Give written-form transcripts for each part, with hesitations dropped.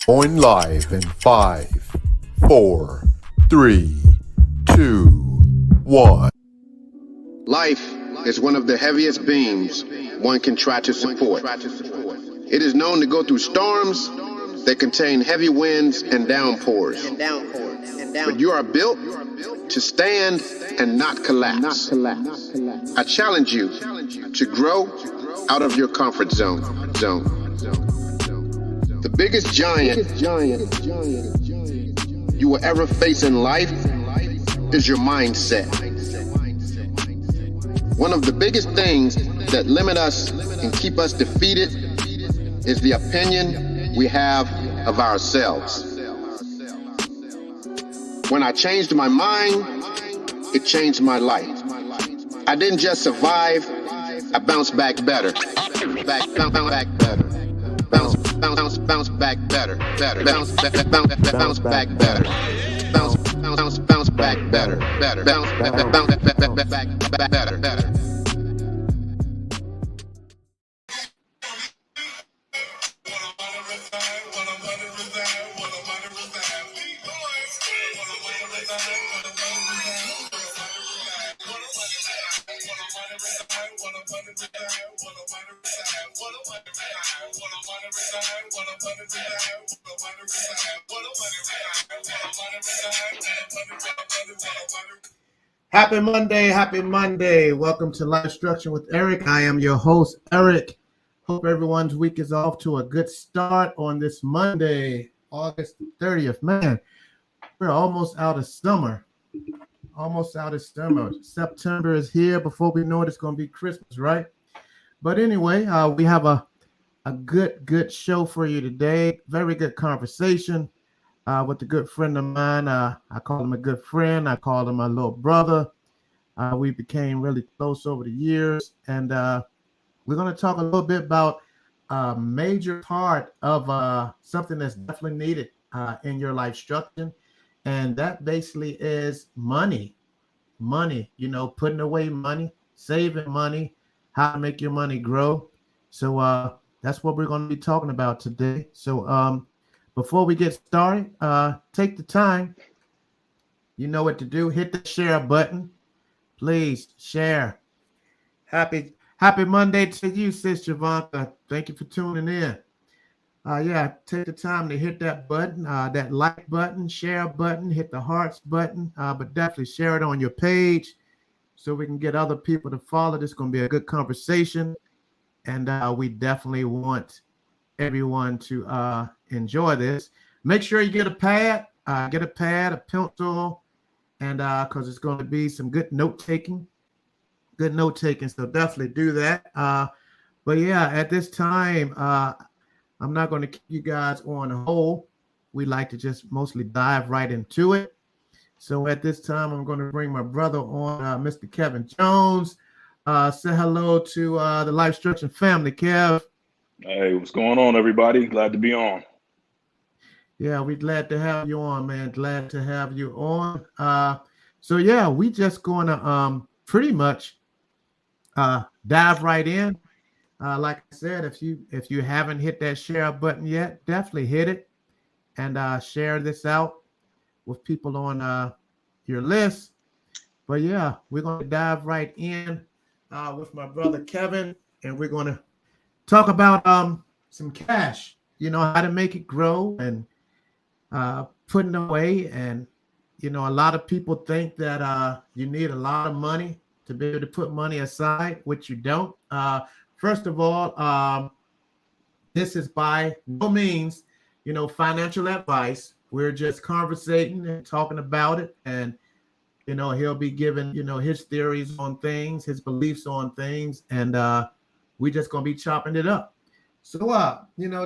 Going live in 5, 4, 3, 2, 1. Life is one of the heaviest beams one can try to support. It is known to go through storms that contain heavy winds and downpours. But you are built to stand and not collapse. I challenge you to grow out of your comfort zone. The biggest giant you will ever face in life is your mindset. One of the biggest things that limit us and keep us defeated is the opinion we have of ourselves. When I changed my mind, it changed my life. I didn't just survive, I bounced back better. Bounce back better. Bounce back better. Bounce back better. Bounce back better. Bounce back better. Happy Monday. Welcome to Life Structure with Eric. I am your host, Eric. Hope everyone's week is off to a good start on this Monday, August 30th. Man, we're almost out of summer. September is here. Before we know it, it's going to be Christmas, right? But anyway, we have a good show for you today. Very good conversation with a good friend of mine. I call him a good friend. I call him my little brother. We became really close over the years. And we're going to talk a little bit about a major part of something that's definitely needed in your life structure. And that basically is money, putting away money, saving money, how to make your money grow. So that's what we're going to be talking about today. So before we get started, take the time. You know what to do. Hit the share button. Please share. Happy Monday to you, Sis Javonka. Thank you for tuning in. Take the time to hit that button, that like button, share button, hit the hearts button, but definitely share it on your page so we can get other people to follow. This is going to be a good conversation, and we definitely want everyone to enjoy this. Make sure you get a pad, a pencil, and because it's going to be some good note taking. So definitely do that. But yeah, at this time, I'm not going to keep you guys on hold. We like to just mostly dive right into it. So at this time, I'm going to bring my brother on, Mr. Kevin Jones. Say hello to the Life Structure family, Kev. Hey, what's going on, everybody? Glad to be on. Yeah, we're glad to have you on, man. Glad to have you on. So yeah, we just going to pretty much dive right in. Like I said, if you haven't hit that share button yet, definitely hit it and share this out with people on your list. But yeah, we're going to dive right in with my brother Kevin, and we're going to talk about some cash, how to make it grow and putting away. And, a lot of people think that you need a lot of money to be able to put money aside, which you don't. First of all, this is by no means, financial advice. We're just conversating and talking about it. And, he'll be giving, his theories on things, his beliefs on things. And we're just going to be chopping it up. So,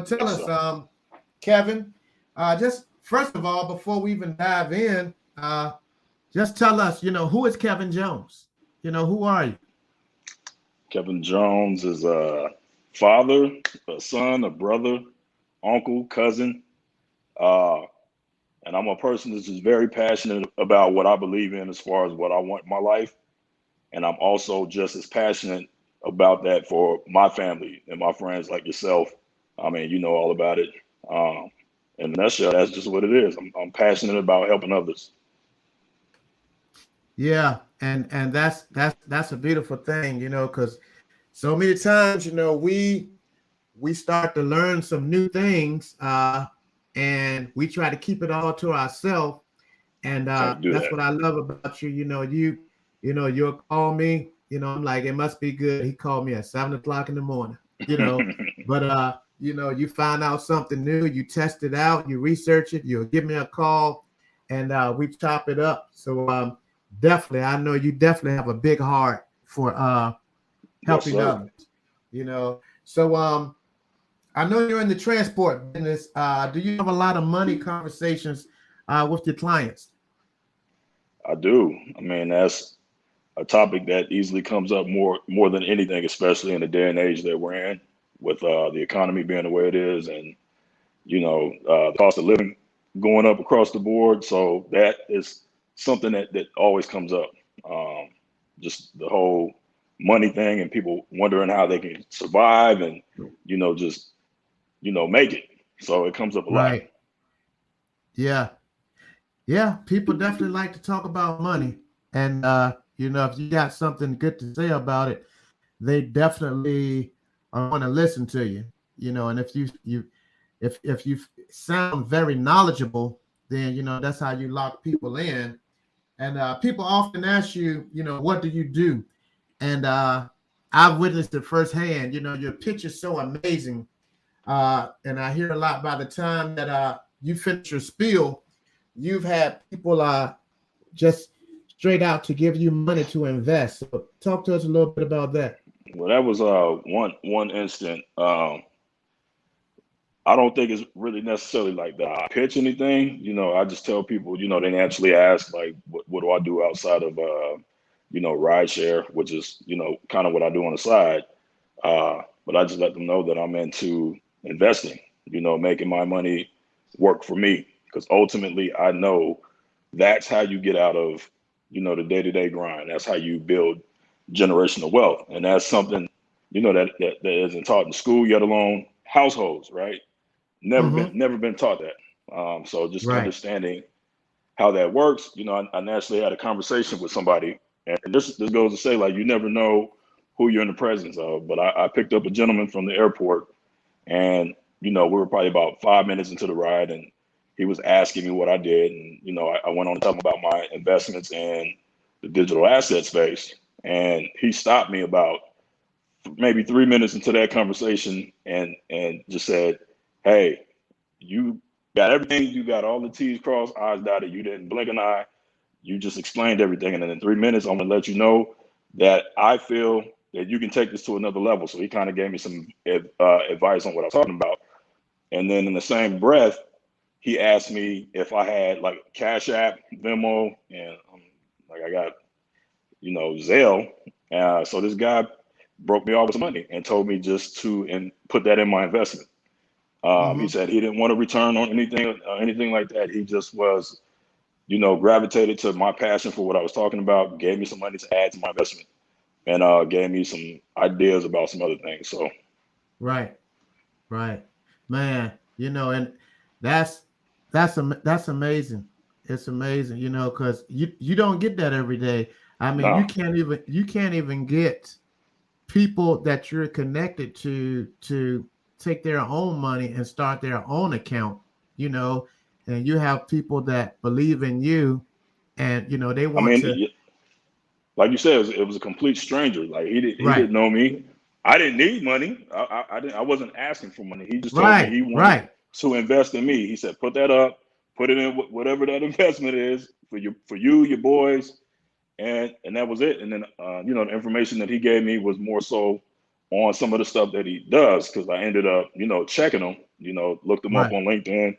tell us, Kevin, just first of all, before we even dive in, just tell us, who is Kevin Jones? Who are you? Kevin Jones is a father, a son, a brother, uncle, cousin. And I'm a person that's just very passionate about what I believe in as far as what I want in my life. And I'm also just as passionate about that for my family and my friends like yourself. I mean, you know all about it. in a nutshell, that's just what it is. I'm passionate about helping others. Yeah, and that's a beautiful thing, because so many times, we start to learn some new things, and we try to keep it all to ourselves. And Can't do that's that. what I love about you. You'll call me. I'm like, it must be good. He called me at 7 o'clock in the morning. But you find out something new. You test it out. You research it. You'll give me a call, and we chop it up. So definitely, I know you definitely have a big heart for Yes, helping sir. others. So I know you're in the transport business. Do you have a lot of money conversations with your clients? I do. I mean, that's a topic that easily comes up more than anything, especially in the day and age that we're in, with the economy being the way it is, and the cost of living going up across the board. So that is something that always comes up. Um, just the whole money thing and people wondering how they can survive and just make it. So it comes up a lot. Right. Yeah. Yeah. People definitely like to talk about money. And if you got something good to say about it, they definitely want to listen to you. And if you sound very knowledgeable, then that's how you lock people in. And people often ask you, what do you do? And I've witnessed it firsthand. Your pitch is so amazing. And I hear a lot by the time that you finish your spiel, you've had people just straight out to give you money to invest. So talk to us a little bit about that. Well, that was one instant. I don't think it's really necessarily like that. I pitch anything, I just tell people, they naturally ask like, what do I do outside of, ride share, which is, kind of what I do on the side. But I just let them know that I'm into investing, making my money work for me. Because ultimately I know that's how you get out of, the day-to-day grind. That's how you build generational wealth. And that's something, that isn't taught in school, yet alone households, right? Never been Mm-hmm. never been taught that. So just Right. understanding how that works. I naturally had a conversation with somebody, and this goes to say like you never know who you're in the presence of. But I picked up a gentleman from the airport, and we were probably about 5 minutes into the ride, and he was asking me what I did, and I went on to talk about my investments in the digital asset space, and he stopped me about maybe 3 minutes into that conversation, and just said, "Hey, you got everything. You got all the T's crossed, I's dotted. You didn't blink an eye. You just explained everything. And then in 3 minutes, I'm going to let you know that I feel that you can take this to another level." So he kind of gave me some advice on what I was talking about. And then in the same breath, he asked me if I had like Cash App, Venmo, and like I got, Zelle. So this guy broke me off with some money and told me just to and put that in my investment. He Mm-hmm. said he didn't want to return on anything like that. He just was, gravitated to my passion for what I was talking about, gave me some money to add to my investment, and gave me some ideas about some other things. So Right. Right. Man, and that's that's amazing. It's amazing, because you don't get that every day. I mean, nah, you can't even get people that you're connected to take their own money and start their own account, you know, and you have people that believe in you, and they I want mean, to. like you said, it was a complete stranger. Like he Right. didn't know me. I didn't need money. I didn't. I wasn't asking for money. He just told me Right. he wanted Right. to invest in me. He said, "Put that up. Put it in whatever that investment is for you, your boys." And that was it. And then the information that he gave me was more so on some of the stuff that he does, because I ended up checking him, looked him up Right. on LinkedIn.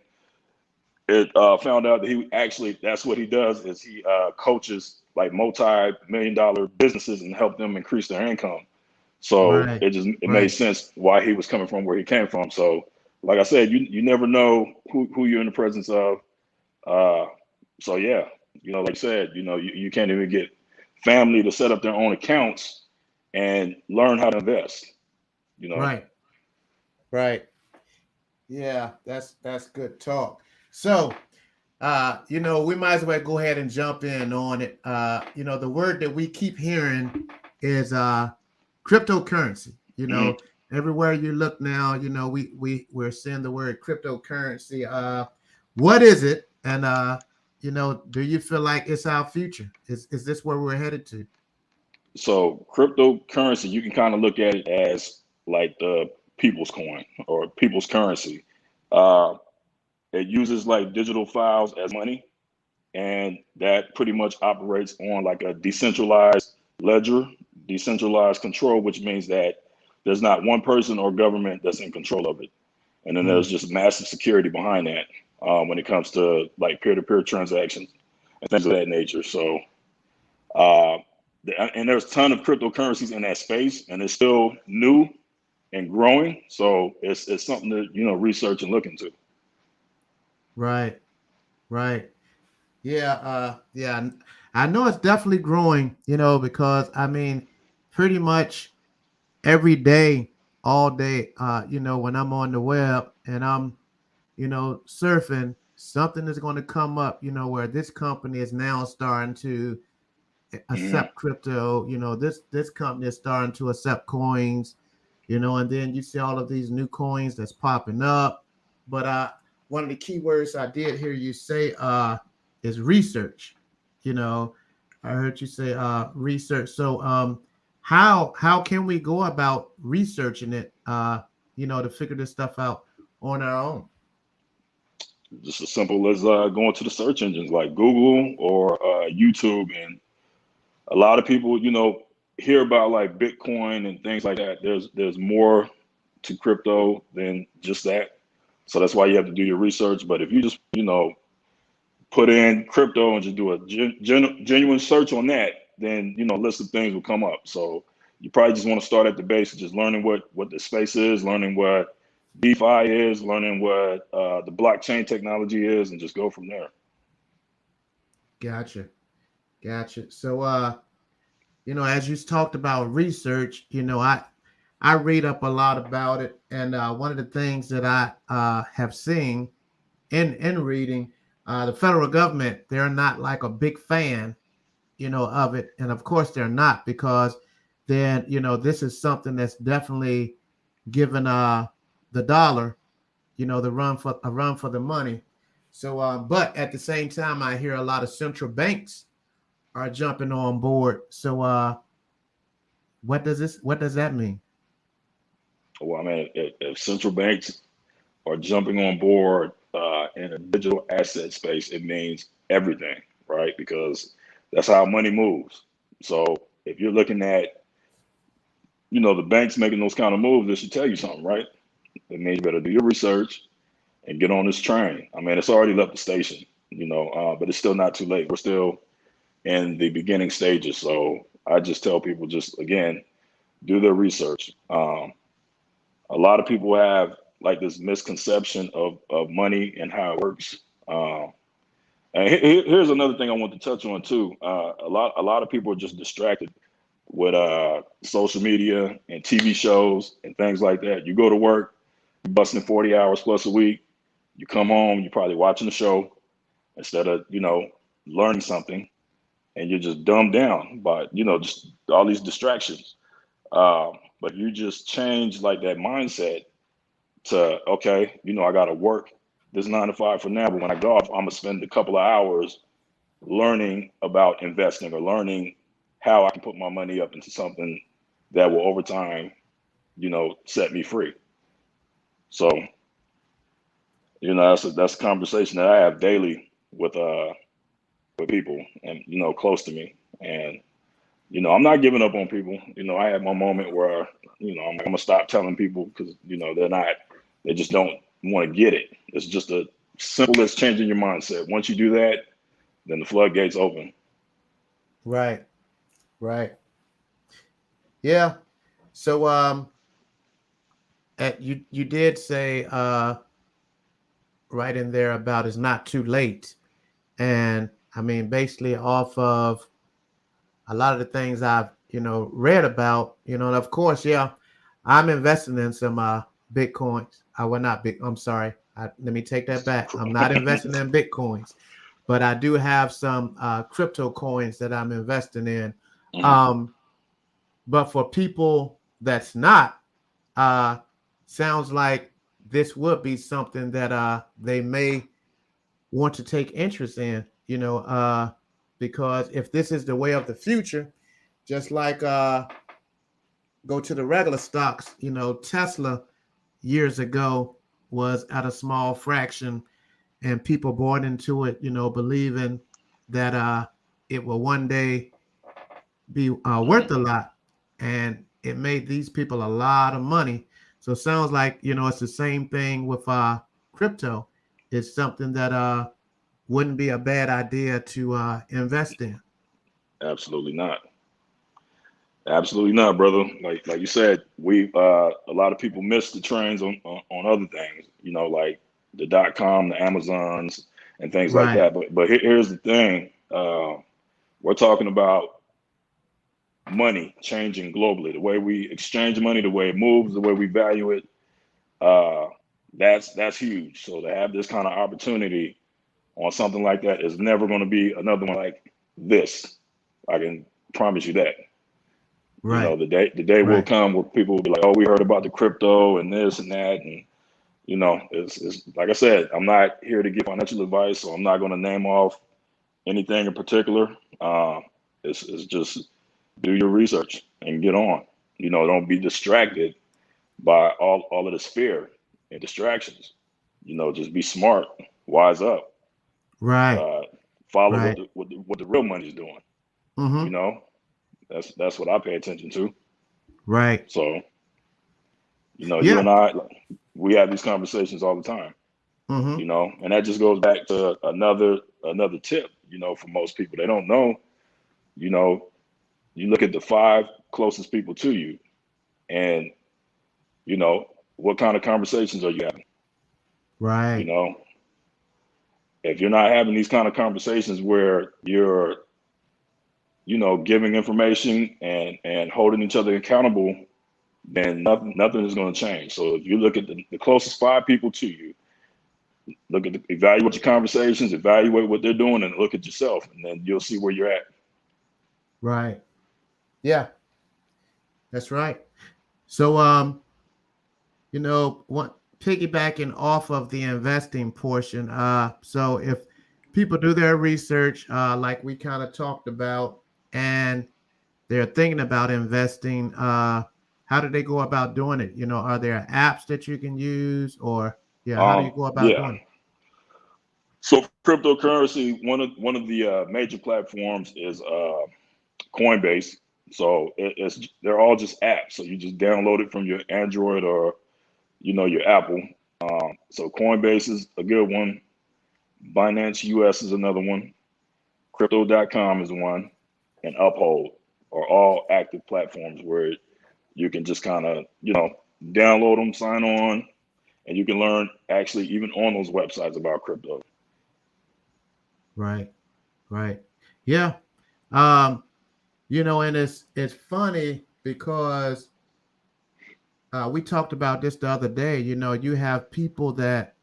It found out that he actually, that's what he does, is he coaches like multi-million dollar businesses and help them increase their income. So Right. it made Right. sense why he was coming from where he came from. So like I said, you never know who you're in the presence of. uh, so yeah, like I said, you can't even get family to set up their own accounts and learn how to invest. Right. Right. Yeah, that's good talk. So, we might as well go ahead and jump in on it. The word that we keep hearing is cryptocurrency. Mhm. Everywhere you look now, we're seeing the word cryptocurrency. What is it? And do you feel like it's our future? Is this where we're headed to? So cryptocurrency, you can kind of look at it as like the people's coin or people's currency. Uh, it uses like digital files as money, and that pretty much operates on like a decentralized ledger, decentralized control, which means that there's not one person or government that's in control of it. And then Mm, there's just massive security behind that when it comes to like peer-to-peer transactions and things of that nature. So, uh, and there's a ton of cryptocurrencies in that space, and it's still new and growing. So it's something to research and look into. right, right. Yeah, yeah. I know it's definitely growing, because I mean, pretty much every day, all day, when I'm on the web and I'm, surfing, something is going to come up, where this company is now starting to Hmm. accept crypto, this company is starting to accept coins, and then you see all of these new coins that's popping up. But one of the key words I did hear you say is research. You know, I heard you say research. So how can we go about researching it to figure this stuff out on our own? Just as simple as going to the search engines like Google or YouTube. And a lot of people, hear about like Bitcoin and things like that. There's more to crypto than just that. So that's why you have to do your research. But if you just, put in crypto and just do a genuine search on that, then, a list of things will come up. So you probably just want to start at the basics, just learning what the space is, learning what DeFi is, learning what the blockchain technology is, and just go from there. Gotcha. Gotcha. So as you talked about research, I read up a lot about it, and one of the things that I have seen in reading, the federal government, they're not like a big fan, of it, and of course they're not, because then this is something that's definitely given the dollar, the run for the money. So, but at the same time, I hear a lot of central banks are jumping on board. So, what does that mean? Well, I mean, if central banks are jumping on board in a digital asset space, it means everything, right? Because that's how money moves. So if you're looking at, the banks making those kind of moves, this should tell you something, right? It means you better do your research and get on this train. I mean, it's already left the station, but it's still not too late. We're still in the beginning stages. So I just tell people, just again, do their research. A lot of people have like this misconception of money and how it works. And here's another thing I want to touch on too. A lot of people are just distracted with social media and TV shows and things like that. You go to work, you're busting 40 hours plus a week. You come home, you're probably watching the show instead of learning something, and you're just dumbed down by just all these distractions. But you just change like that mindset to, okay, I got to work this 9 to 5 for now, but when I go off, I'm gonna spend a couple of hours learning about investing or learning how I can put my money up into something that will over time, set me free. So, that's a conversation that I have daily with people and close to me. And I'm not giving up on people. I had my moment where I'm gonna stop telling people because they just don't want to get it. It's just a simple as changing your mindset. Once you do that, then the floodgates open. Right, right. Yeah. So, you did say right in there about it's not too late, and I mean basically off of a lot of the things I've read about, and of course, yeah, I'm investing in some Bitcoins. I will not big. I'm sorry. Let me take that back. I'm not investing in Bitcoins, but I do have some crypto coins that I'm investing in. But for people that's not, sounds like this would be something that they may want to take interest in, because if this is the way of the future, just like go to the regular stocks, Tesla years ago was at a small fraction and people bought into it, believing that it will one day be worth a lot, and it made these people a lot of money. So it sounds like, it's the same thing with crypto. It's something that wouldn't be a bad idea to invest in. Absolutely not. Absolutely not, brother. Like you said, we a lot of people miss the trains on other things, like the .com, the Amazons, and things like Right. that. But here's the thing: we're talking about money changing globally. The way we exchange money, the way it moves, the way we value it. That's huge. So to have this kind of opportunity on something like that is never going to be another one like this. I can promise you that. Right. The day will Right. come where people will be like, "Oh, we heard about the crypto and this and that," and it's like I said, I'm not here to give financial advice, so I'm not going to name off anything in particular. It's just do your research and get on. Don't be distracted by all of this fear and distractions. Just be smart, wise up, Right. follow Right. what the real money's doing. Mm-hmm. You know, that's what I pay attention to. Right. So, you Yeah. and I, we have these conversations all the time. Mm-hmm. And that just goes back to another tip. For most people, they don't know. You know, you look at the 5 closest people to you, and what kind of conversations are you having? You Right. know, if you're not having these kind of conversations where you're giving information and holding each other accountable, then nothing is going to change. So if you look at the closest 5 people to you, evaluate your conversations, evaluate what they're doing, and look at yourself, and then you'll see where you're at. Right. Yeah, that's right. So, what piggybacking off of the investing portion. So if people do their research, like we kind of talked about, and they're thinking about investing, how do they go about doing it? Are there apps that you can use, or yeah, how do you go about Yeah. doing it? So cryptocurrency, one of the major platforms is Coinbase. So they're all just apps. So you just download it from your Android or your Apple. So Coinbase is a good one. Binance US is another one. Crypto.com is one, and Uphold are all active platforms where you can just kind of download them, sign on, and you can learn actually even on those websites about crypto. Right. Right. Yeah. And it's funny because we talked about this the other day. You have people that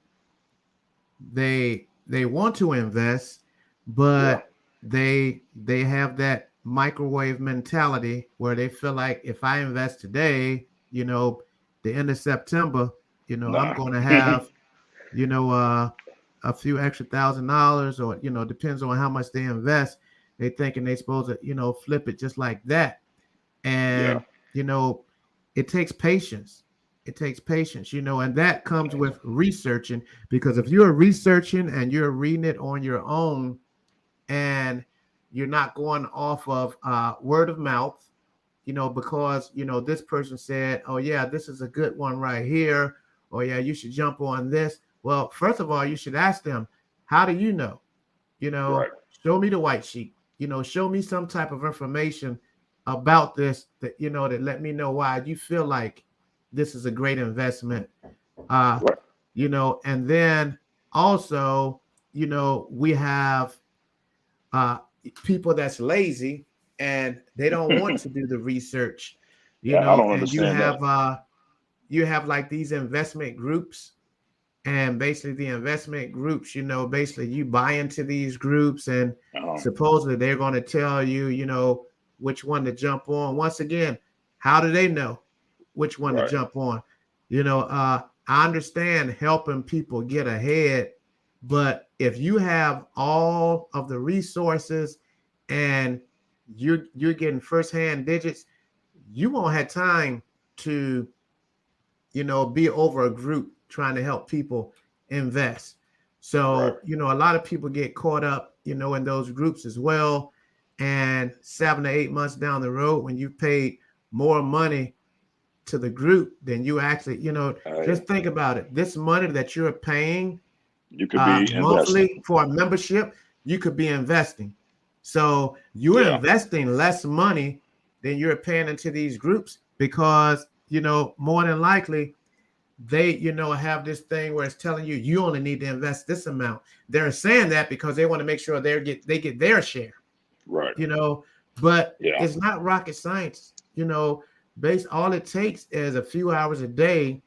they want to invest, Yeah. but they have that microwave mentality where they feel like if I invest today, the end of September, I'm Nah. going to have, you know, uh, a few extra $1,000, or depends on how much they invest. They thinking they supposed to, flip it just like that. Yeah. And it takes patience. It takes patience, and that comes with researching, because if you're researching and you're reading it on your own, and you're not going off of word of mouth, because this person said, oh yeah, this is a good one right here, or yeah, you should jump on this. Well, first of all, you should ask them, how do you know? you Right. know Show me the white sheet. Show me some type of information about this, that let me know why you feel like this is a great investment. uh Right. and then also, we have uh people that's lazy and they don't want to do the research. Yeah, I don't And you understand that. have you have like these investment groups, and basically the investment groups, basically you buy into these groups, and supposedly they're going to tell you, which one to jump on. Once again, how do they know which one to jump on? I understand helping people get ahead, but if you have all of the resources and you're getting firsthand digits, you won't have time to, be over a group trying to help people invest. So, a lot of people get caught up, in those groups as well. And 7 to 8 months down the road, when you've paid more money to the group than you actually, just think about it. This money that you're paying, you could be monthly for a membership, you could be investing. So you're investing less money than you're paying into these groups, because, more than likely they, have this thing where it's telling you, you only need to invest this amount. They're saying that because they want to make sure they get their share. Right. But it's not rocket science. All it takes is a few hours a day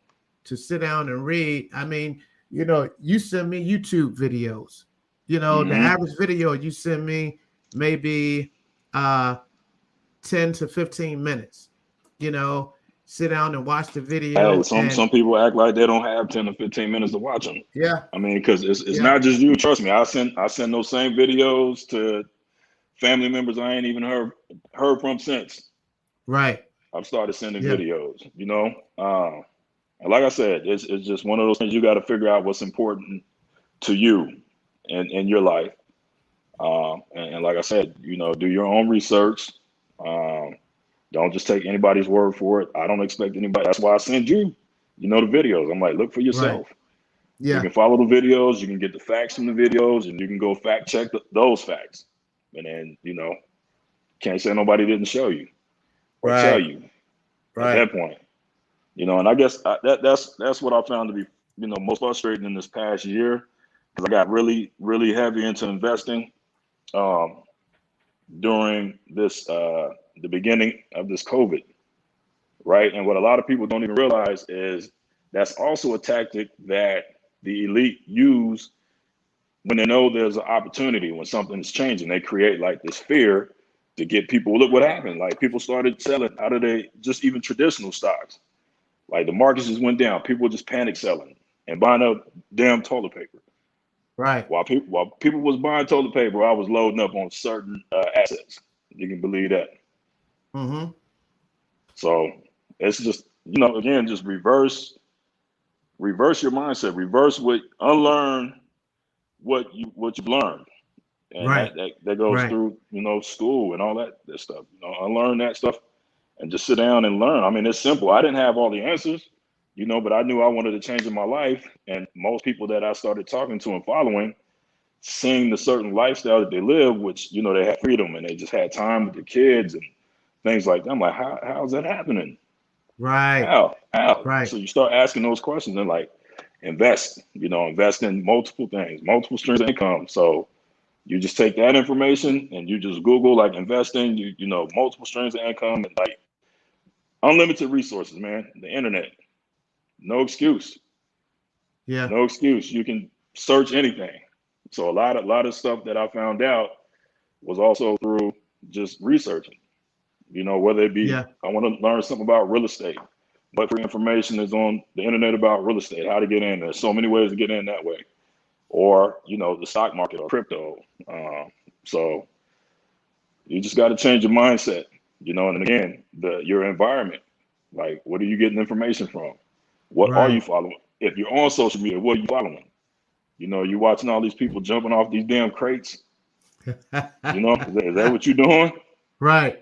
to sit down and read. I mean, you send me YouTube videos. The average video you send me maybe 10 to 15 minutes. Sit down and watch the video. Some people act like they don't have 10 to 15 minutes to watch them. Yeah. I mean, because it's not just you. Trust me, I send those same videos to family members I ain't even heard from since. Right. I've started sending videos, and like I said, it's just one of those things. You got to figure out what's important to you in your life. And like I said, do your own research. Don't just take anybody's word for it. I don't expect anybody. That's why I send you, the videos. I'm like, look for yourself. Right. Yeah. You can follow the videos. You can get the facts from the videos, and you can go fact check those facts. And then, can't say nobody didn't show you or tell you at that point. And I guess that's what I found to be, most frustrating in this past year, because I got really, really heavy into investing during this the beginning of this COVID, right? And what a lot of people don't even realize is that's also a tactic that the elite use when they know there's an opportunity, when something is changing. They create like this fear to get people, look what happened. Like people started selling out of just even traditional stocks. Like the markets just went down. People were just panic selling and buying up damn toilet paper. Right. While people was buying toilet paper, I was loading up on certain assets. You can believe that. Mm-hmm. So it's just, again, just reverse your mindset, unlearn what you've learned. And that goes through, school and all that stuff, unlearn that stuff and just sit down and learn. I mean, it's simple. I didn't have all the answers, but I knew I wanted to change in my life. And most people that I started talking to and following, seeing the certain lifestyle that they live, which, they had freedom and they just had time with their kids and things like that. I'm like, how's that happening? Right. How? Right. So you start asking those questions and like invest in multiple things, multiple streams of income. So you just take that information and you just Google like investing, multiple streams of income and like unlimited resources, man. The internet, no excuse. Yeah. No excuse. You can search anything. So a lot of stuff that I found out was also through just researching. Whether it be, I want to learn something about real estate. What free information is on the internet about real estate, how to get in. There's so many ways to get in that way. Or, the stock market or crypto. So you just got to change your mindset, and again, your environment. Like, what are you getting information from? What are you following? If you're on social media, what are you following? You're watching all these people jumping off these damn crates. Is that what you're doing? Right.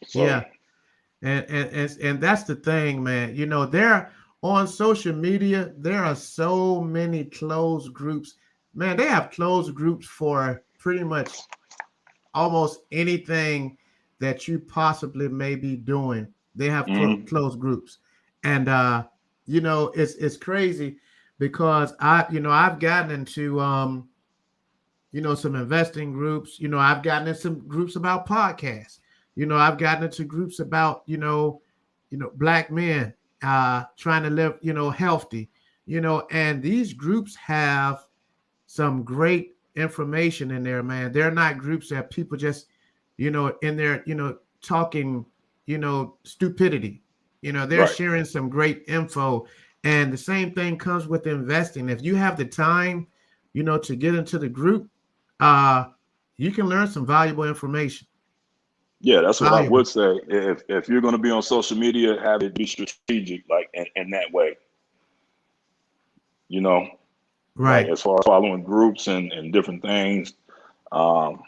So, yeah. And that's the thing, man. There on social media, there are so many closed groups. Man, they have closed groups for pretty much almost anything that you possibly may be doing. They have closed groups. And it's crazy because I've gotten into some investing groups. I've gotten into some groups about podcasts. I've gotten into groups about black men trying to live, healthy, and these groups have some great information in there, man. They're not groups that people just, in there, talking, stupidity. They're Right. sharing some great info. And the same thing comes with investing. If you have the time, to get into the group, you can learn some valuable information. Yeah, that's what I would Valuable. say. If you're going to be on social media, have it be strategic, like in that way. You know, like Right. as far as following groups and different things. Um,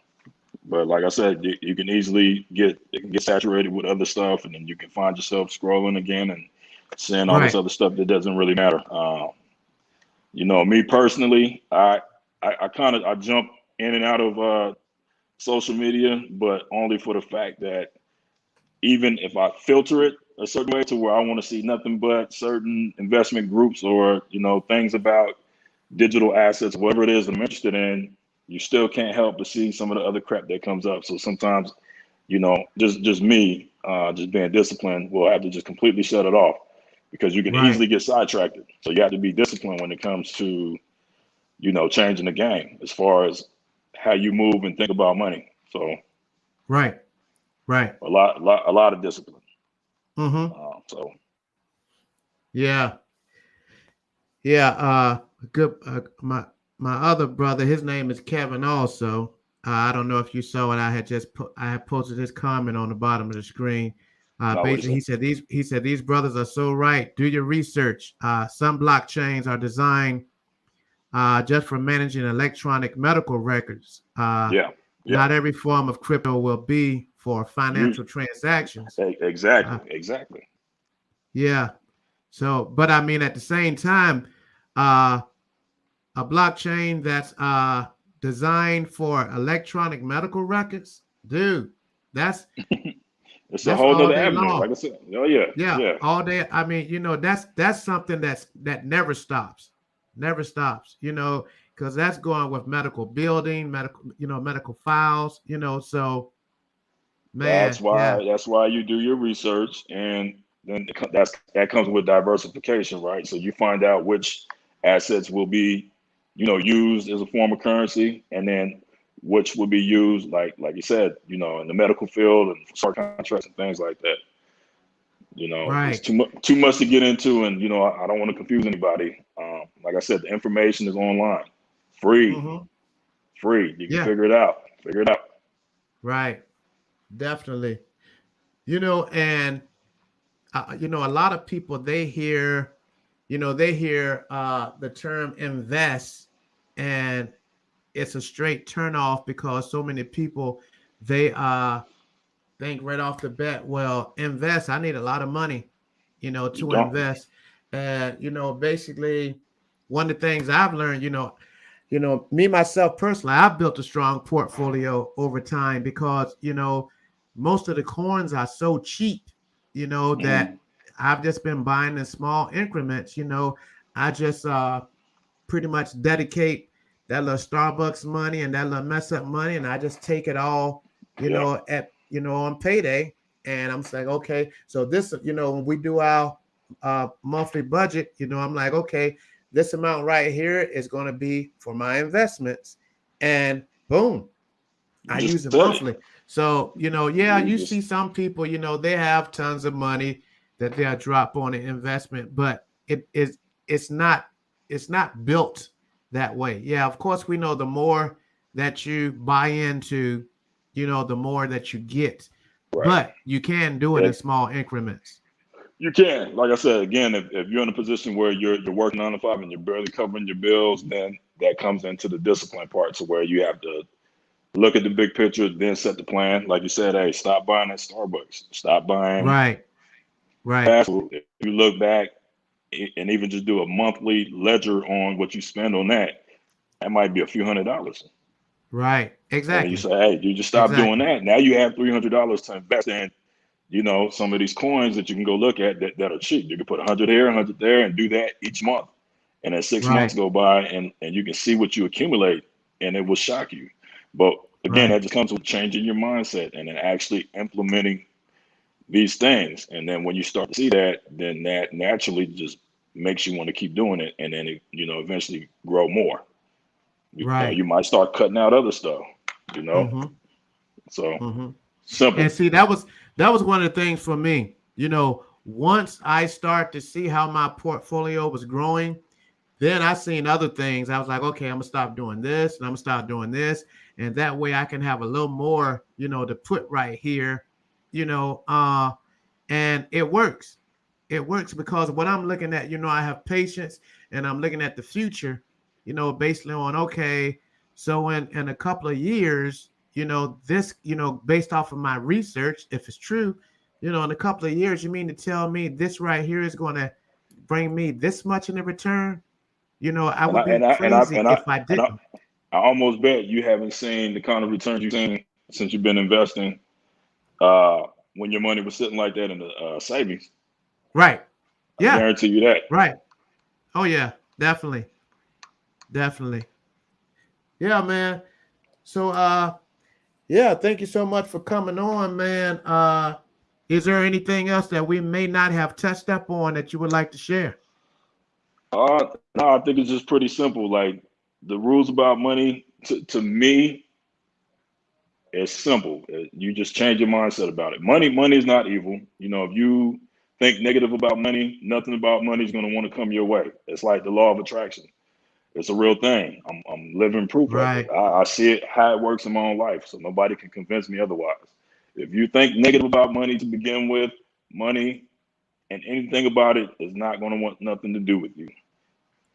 but like I said, you can easily it can get saturated with other stuff, and then you can find yourself scrolling again and seeing all this Right. other stuff that doesn't really matter. Me personally, I kind of I jump in and out of social media, but only for the fact that even if I filter it a certain way to where I want to see nothing but certain investment groups or things about digital assets, whatever it is I'm interested in, you still can't help but see some of the other crap that comes up. So sometimes, just me, just being disciplined, will have to just completely shut it off because you can Right. easily get sidetracked. So you have to be disciplined when it comes to, changing the game as far as how you move and think about money. So Right. Right. a lot of discipline. Mm-hmm. So Yeah. Yeah. Good. My other brother, his name is Kevin. Also, I don't know if you saw it. I had posted his comment on the bottom of the screen. no, what you Basically, say? he said these brothers are so right. Do your research. Some blockchains are designed just for managing electronic medical records. Yeah, yeah. Not every form of crypto will be for You financial transactions. exactly, Uh, exactly. yeah. So, but I mean, at the same time, uh, a blockchain that's designed for electronic medical records, dude, that's It's a that's whole all nother day avenue. long. Like I said, oh yeah, Yeah, yeah, all day. I mean, that's something that never stops, never stops. Because that's going with medical building, medical files. So that's man, yeah, why that's why you do your research, and then that comes with diversification, right? So you find out which assets will be, used as a form of currency, and then which will be used, like you said, in the medical field and for smart contracts and things like that. It's right. too much to get into, and I don't want to confuse anybody. Like I said, the information is online, free, Hmm. free. You can Yeah, figure it out. Figure it out. right. Definitely. And a lot of people they hear the term invest, and it's a straight turn off because so many people they think right off the bat, well, invest. I need a lot of money, You to don't. invest. And basically one of the things I've learned, me myself personally, I've built a strong portfolio over time because, most of the coins are so cheap, that Mhm. I've just been buying in small increments. I just pretty much dedicate that little Starbucks money and that little mess up money, and I just take it all, Yeah. on payday. And I'm saying, okay, so this, when we do our monthly budget, I'm like, okay, this amount right here is going to be for my investments, and boom, You I just use it said it. monthly. So, yeah, You you just see some people, they have tons of money that they'll drop on an investment, but it's not it's not built that way. Yeah, of course we know the more that you buy into, the more that you get, right. but you can do it in It, small increments. you can, like I said again, if you're in a position where you're working 9 to 5 and you're barely covering your bills, then that comes into the discipline part, to where you have to look at the big picture, then set the plan. Like you said, hey, stop buying at Starbucks, stop buying Right, right, fast food. If you look back and even just do a monthly ledger on what you spend on that, that might be a few $100s. right. And you Exactly. say, hey, you just stop doing Exactly. that. Now you have $300 to invest in, some of these coins that you can go look at that are cheap. You can put 100 here, 100 there, and do that each month. And then 6 months Right, go by, and you can see what you accumulate, and it will shock you. But again, right. that just comes with changing your mindset and then actually implementing, these things. And then when you start to see that, then that naturally just makes you want to keep doing it, and then it, eventually grow more. Right. You might start cutting out other stuff, Mm-hmm. So Mm-hmm. simple. And see, that was one of the things for me. Once I start to see how my portfolio was growing, then I seen other things. I was like, okay, I'm gonna stop doing this and I'm gonna start doing this. And that way I can have a little more, to put right here, you know, uh, and it works. It works because what I'm looking at, I have patience and I'm looking at the future, basically on, okay, so in a couple of years, this, based off of my research, if it's true, in a couple of years, you mean to tell me this right here is going to bring me this much in a return? I And I would be and I and I crazy and I if I and I, didn't. I almost bet you haven't seen the kind of returns you've seen since you've been investing. Uh, when your money was sitting like that in the savings, Right. I Yeah. guarantee you that. Right. Oh yeah. Definitely. Definitely. Yeah, man. So yeah, thank you so much for coming on, man. Is there anything else that we may not have touched up on that you would like to share? No, I think it's just pretty simple. Like the rules about money, to me, it's simple. You just change your mindset about it. Money is not evil. If you think negative about money, nothing about money is going to want to come your way. It's like the law of attraction. It's a real thing. I'm living proof of it. Right. I see it how it works in my own life, so nobody can convince me otherwise. If you think negative about money to begin with, money and anything about it is not going to want nothing to do with you.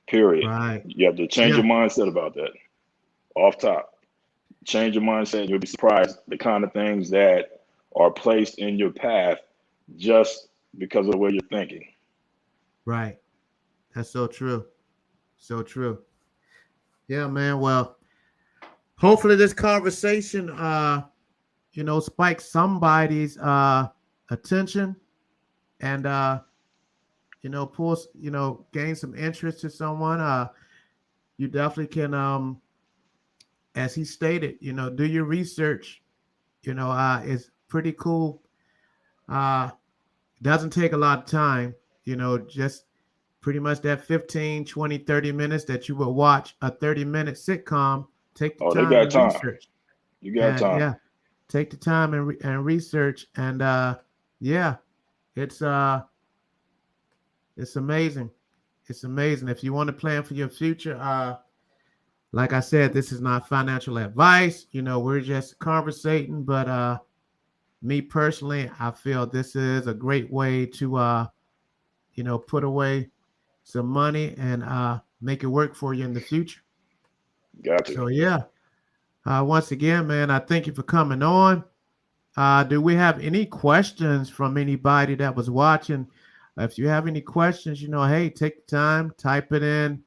Period. Right. You have to change Yeah. your mindset about that. Off top, change your mindset. You'll be surprised the kind of things that are placed in your path just because of the way you're thinking. Right. That's so true. So true. Yeah, man. Well, hopefully this conversation spikes somebody's attention and pulls, gain some interest to someone. You definitely can as he stated, do your research. It's pretty cool. Uh doesn't take a lot of time, just pretty much that 15, 20, 30 minutes that you would watch a 30-minute sitcom. Take the Oh, they time got and time. research. You got And time. yeah, take the time and research. And yeah, it's it's amazing. It's amazing. If you want to plan for your future, like I said, this is not financial advice. We're just conversating, but me personally, I feel this is a great way to put away some money and make it work for you in the future. Got to. So yeah, once again, man, I thank you for coming on. Do we have any questions from anybody that was watching? If you have any questions, hey, take the time, type it in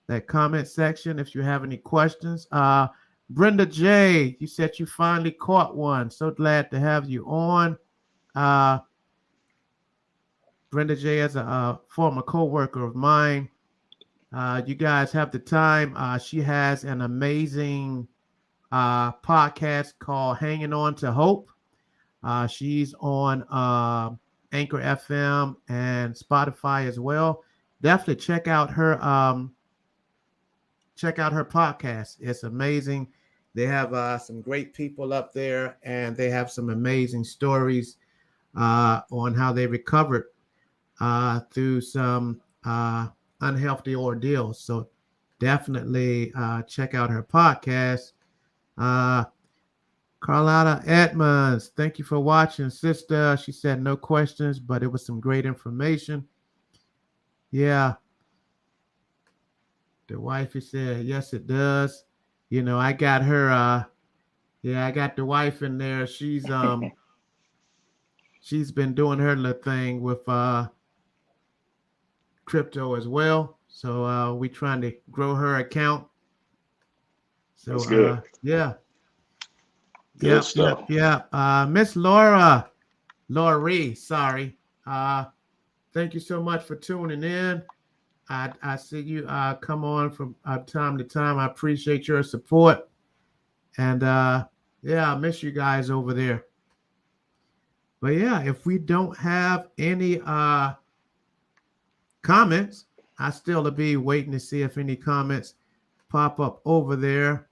that comment section. If you have any questions, Brenda J, you said you finally caught one. So glad to have you on. Uh, Brenda J is a former co-worker of mine. You guys have the time. She has an amazing podcast called Hanging On to Hope. She's on Anchor FM and Spotify as well. Definitely check out her podcast. It's amazing. They have some great people up there, and they have some amazing stories on how they recovered through some unhealthy ordeals. So definitely check out her podcast. Uh, Carlotta Edmonds, thank you for watching, sister. She said no questions, but it was some great information. Yeah. The wifey said, yes, it does. I got her I got the wife in there. She's been doing her little thing with crypto as well. So we trying to grow her account. That's So good. yeah. Good Yep, stuff. yep, yep. Miss Laurie, sorry. Thank you so much for tuning in. I see you come on from time to time. I appreciate your support. And yeah, I miss you guys over there. But yeah, if we don't have any comments, I still will be waiting to see if any comments pop up over there.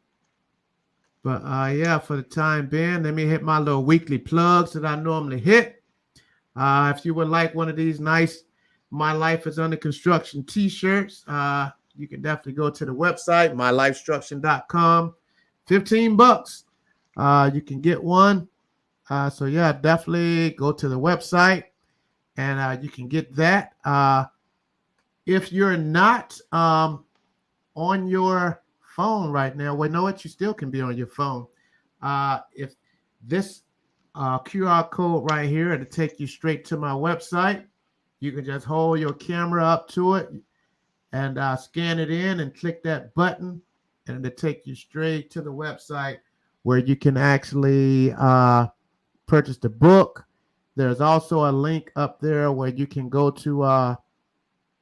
But yeah, for the time being, let me hit my little weekly plugs that I normally hit. If you would like one of these nice My Life is Under Construction t-shirts, you can definitely go to the website, mylifestruction.com. $15. You can get one. So yeah, definitely go to the website and you can get that. If you're not on your phone right now, well, know what? You still can be on your phone. If this QR code right here, it'll take you straight to my website. You can just hold your camera up to it and scan it in and click that button, and it'll take you straight to the website where you can actually purchase the book. There's also a link up there where you can go to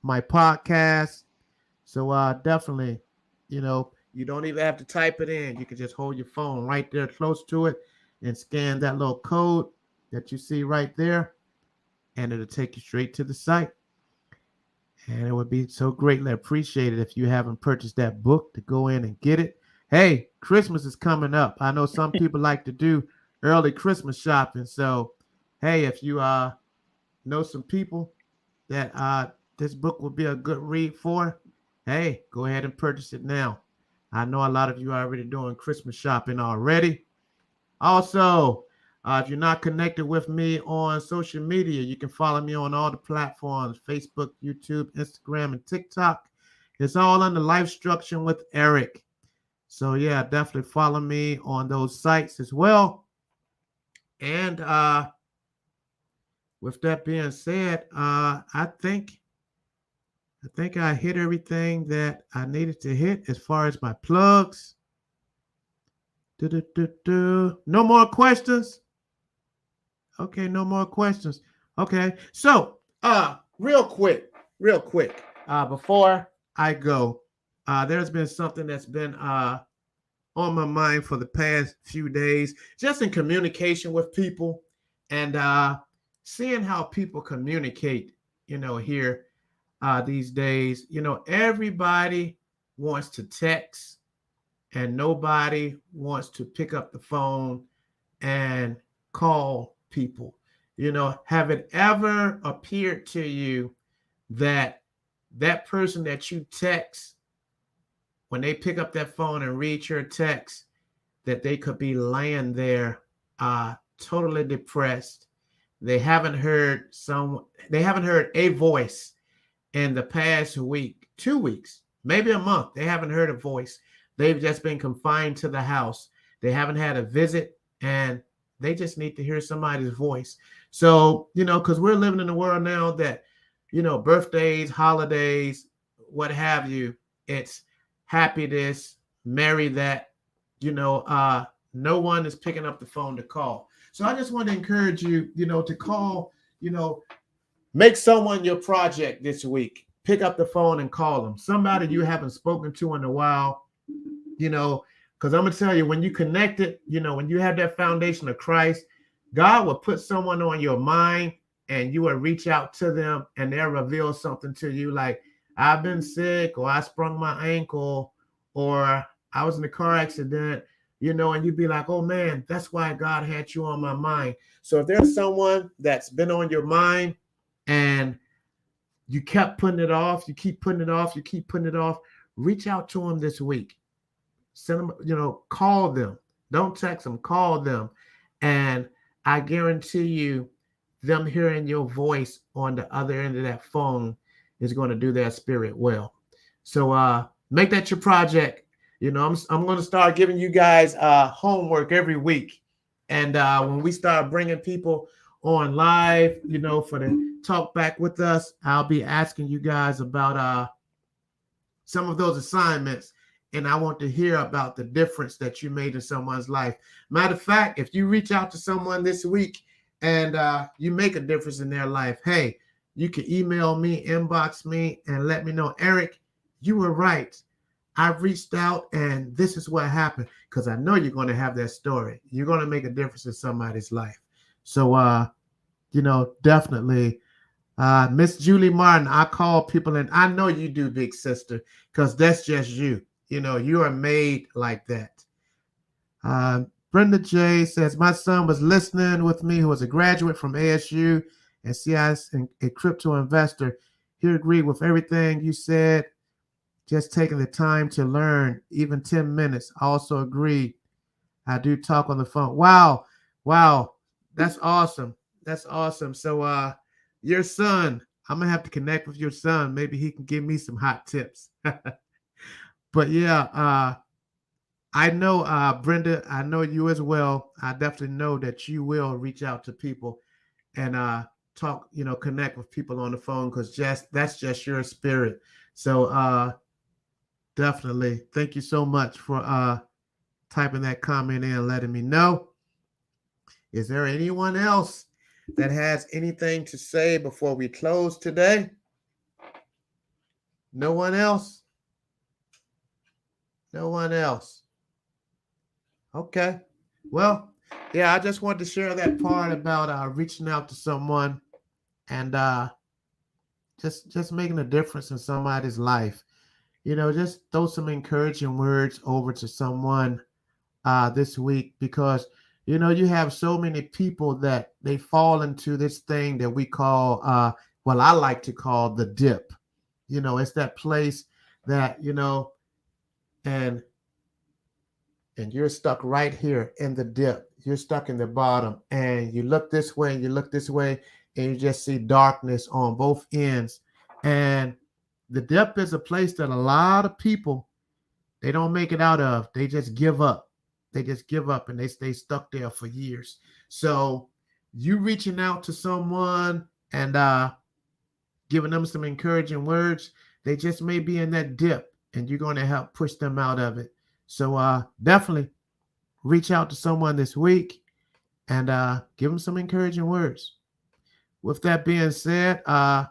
my podcast. So definitely, you don't even have to type it in. You can just hold your phone right there close to it and scan that little code that you see right there, and it'll take you straight to the site. And it would be so greatly appreciated if you haven't purchased that book to go in and get it. Hey, Christmas is coming up. I know some people like to do early Christmas shopping. So, hey, if you know some people that this book would be a good read for, hey, go ahead and purchase it now. I know a lot of you are already doing Christmas shopping already. Also, if you're not connected with me on social media, you can follow me on all the platforms: Facebook, YouTube, Instagram, and TikTok. It's all under Life Structure with Eric. So yeah, definitely follow me on those sites as well. And with that being said, I think I hit everything that I needed to hit as far as my plugs. No more questions. Okay, no more questions. Okay, so real quick, before I go, there's been something that's been on my mind for the past few days, just in communication with people and seeing how people communicate, here these days. Everybody wants to text and nobody wants to pick up the phone and call people. Have it ever appeared to you that person that you text, when they pick up that phone and read your text, that they could be laying there totally depressed? They haven't heard a voice in the past week, 2 weeks, maybe a month. They haven't heard a voice. They've just been confined to the house. They haven't had a visit, and they just need to hear somebody's voice. So, because we're living in a world now that, birthdays, holidays, what have you, it's happy this, merry that, no one is picking up the phone to call. So I just want to encourage you, to call, make someone your project this week. Pick up the phone and call them. Somebody you haven't spoken to in a while, because I'm going to tell you, when you connect it, when you have that foundation of Christ, God will put someone on your mind and you will reach out to them and they'll reveal something to you like, I've been sick, or I sprung my ankle, or I was in a car accident, and you'd be like, oh man, that's why God had you on my mind. So if there's someone that's been on your mind and you kept putting it off, you keep putting it off, reach out to them this week. Send them, call them. Don't text them, call them. And I guarantee you, them hearing your voice on the other end of that phone is going to do their spirit well. So make that your project. I'm going to start giving you guys homework every week. And when we start bringing people on live, for the talk back with us, I'll be asking you guys about some of those assignments. And I want to hear about the difference that you made in someone's life. Matter of fact, if you reach out to someone this week and you make a difference in their life, hey, you can email me, inbox me, and let me know, Eric, you were right. I reached out and this is what happened, because I know you're going to have that story. You're going to make a difference in somebody's life. So definitely. Miss Julie Martin, I call people, and I know you do, big sister, because that's just you. You are made like that. Uh, Brenda J says, my son was listening with me, who was a graduate from ASU and CIS and a crypto investor. He agreed with everything you said, just taking the time to learn, even 10 minutes. Also agreed. I do talk on the phone. Wow. Wow. That's awesome. That's awesome. So your son, I'm gonna have to connect with your son. Maybe he can give me some hot tips. But yeah, I know Brenda, I know you as well. I definitely know that you will reach out to people and talk, connect with people on the phone, because that's just your spirit. So definitely thank you so much for typing that comment in and letting me know. Is there anyone else that has anything to say before we close today? No one else? No one else? Okay. Well, yeah, I just wanted to share that part about reaching out to someone and just making a difference in somebody's life. Just throw some encouraging words over to someone this week, because you have so many people that they fall into this thing that we call well, I like to call the dip. It's that place that and you're stuck right here in the dip. You're stuck in the bottom, and you look this way and you look this way, and you just see darkness on both ends. And the dip is a place that a lot of people, they don't make it out of. They just give up. They just give up and they stay stuck there for years. So you reaching out to someone and giving them some encouraging words, they just may be in that dip, and you're going to help push them out of it. So definitely reach out to someone this week and give them some encouraging words. With that being said, I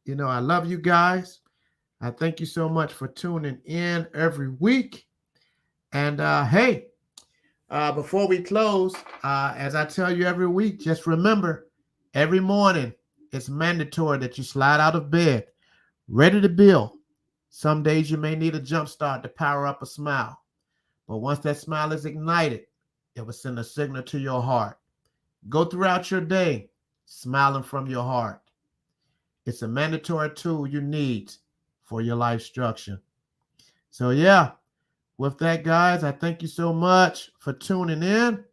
love you guys. I thank you so much for tuning in every week. And hey, before we close, as I tell you every week, just remember, every morning it's mandatory that you slide out of bed, ready to build. Some days you may need a jump start to power up a smile. But once that smile is ignited, it will send a signal to your heart. Go throughout your day smiling from your heart. It's a mandatory tool you need for your life structure. So yeah, with that, guys, I thank you so much for tuning in.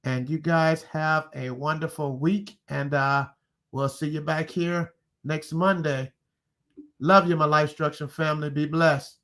And you guys have a wonderful week. And we'll see you back here next Monday. Love you, my life structure family. Be blessed.